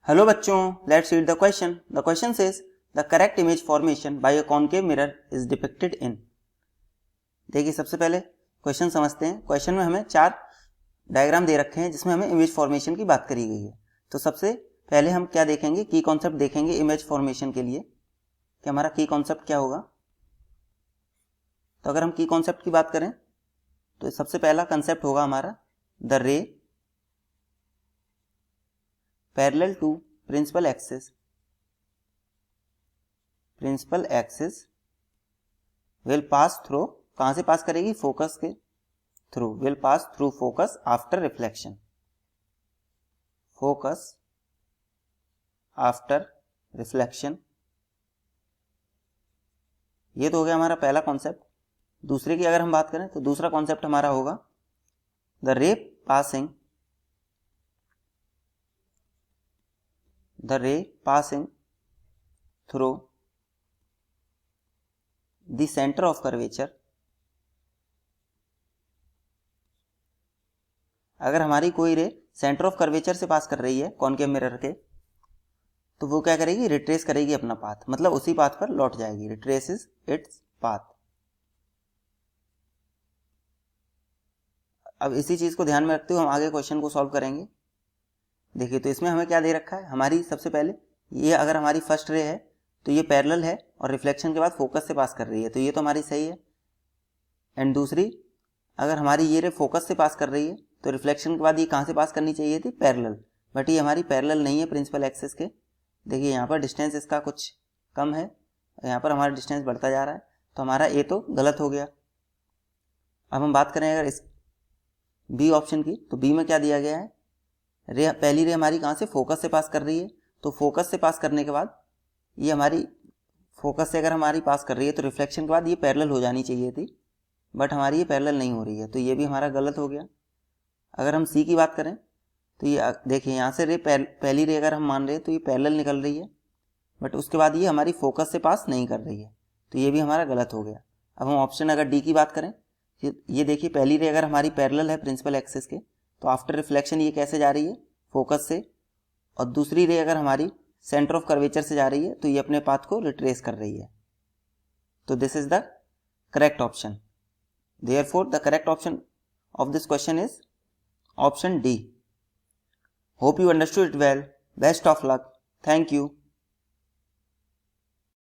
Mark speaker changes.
Speaker 1: Hello बच्चों, let's read the question. The question says the correct image formation by a concave mirror is depicted in. देखिए, सबसे पहले question समझते हैं. Question में हमें 4 डायग्राम दे रखे हैं जिसमें हमें इमेज फॉर्मेशन की बात करी गई है. तो सबसे पहले हम क्या देखेंगे, की कॉन्सेप्ट देखेंगे इमेज फॉर्मेशन के लिए कि हमारा की कॉन्सेप्ट क्या होगा. तो अगर हम की कॉन्सेप्ट की बात करें तो सबसे पहला कंसेप्ट होगा हमारा the ray parallel to principal axis will pass through, कहां से पास करेगी, फोकस के through. Will pass through focus after reflection. Focus after reflection, ये तो हो गया हमारा पहला कॉन्सेप्ट. दूसरे की अगर हम बात करें तो दूसरा कॉन्सेप्ट हमारा होगा द रे passing through the centre of curvature. अगर हमारी कोई रे सेंटर ऑफ कर्वेचर से पास कर रही है कॉनकेव मिरर के, तो वो क्या करेगी, रिट्रेस करेगी अपना पाथ, मतलब उसी पाथ पर लौट जाएगी. Retraces its path. अब इसी चीज को ध्यान में रखते हुए हम आगे क्वेश्चन को सॉल्व करेंगे. देखिए, तो इसमें हमें क्या दे रखा है, हमारी सबसे पहले ये अगर हमारी फर्स्ट रे है तो ये पैरेलल है और रिफ्लेक्शन के बाद फोकस से पास कर रही है, तो ये तो हमारी सही है. एंड दूसरी, अगर हमारी ये रे फोकस से पास कर रही है तो रिफ्लेक्शन के बाद ये कहाँ से पास करनी चाहिए थी, पैरेलल. बट ये हमारी पैरेलल नहीं है प्रिंसिपल एक्सिस के. देखिए, यहाँ पर डिस्टेंस इसका कुछ कम है, यहाँ पर हमारा डिस्टेंस बढ़ता जा रहा है, तो हमारा ए तो गलत हो गया. अब हम बात करें अगर इस बी ऑप्शन की, तो बी में क्या दिया गया है, पहली रे हमारी कहाँ से, फोकस से पास कर रही है. तो फोकस से पास करने के बाद ये हमारी फोकस से अगर हमारी पास कर रही है तो रिफ्लेक्शन के बाद ये पैरेलल हो जानी चाहिए थी, बट हमारी ये पैरेलल नहीं हो रही है, तो ये भी हमारा गलत हो गया. अगर हम सी की बात करें तो ये देखिए, यहाँ से रे पहली रे अगर हम मान रहे हैं तो ये पैरेलल निकल रही है, बट उसके बाद ये हमारी फोकस से पास नहीं कर रही है, तो ये भी हमारा गलत हो गया. अब हम ऑप्शन अगर डी की बात करें, ये देखिए, पहली रे अगर हमारी पैरेलल है प्रिंसिपल एक्सिस के, तो आफ्टर रिफ्लेक्शन ये कैसे जा रही है, फोकस से. और दूसरी रे अगर हमारी सेंटर ऑफ कर्वेचर से जा रही है तो ये अपने पाथ को रिट्रेस कर रही है. तो this is the correct option. Therefore the correct option of this question is option D. Hope you understood it well. Best of luck. Thank you.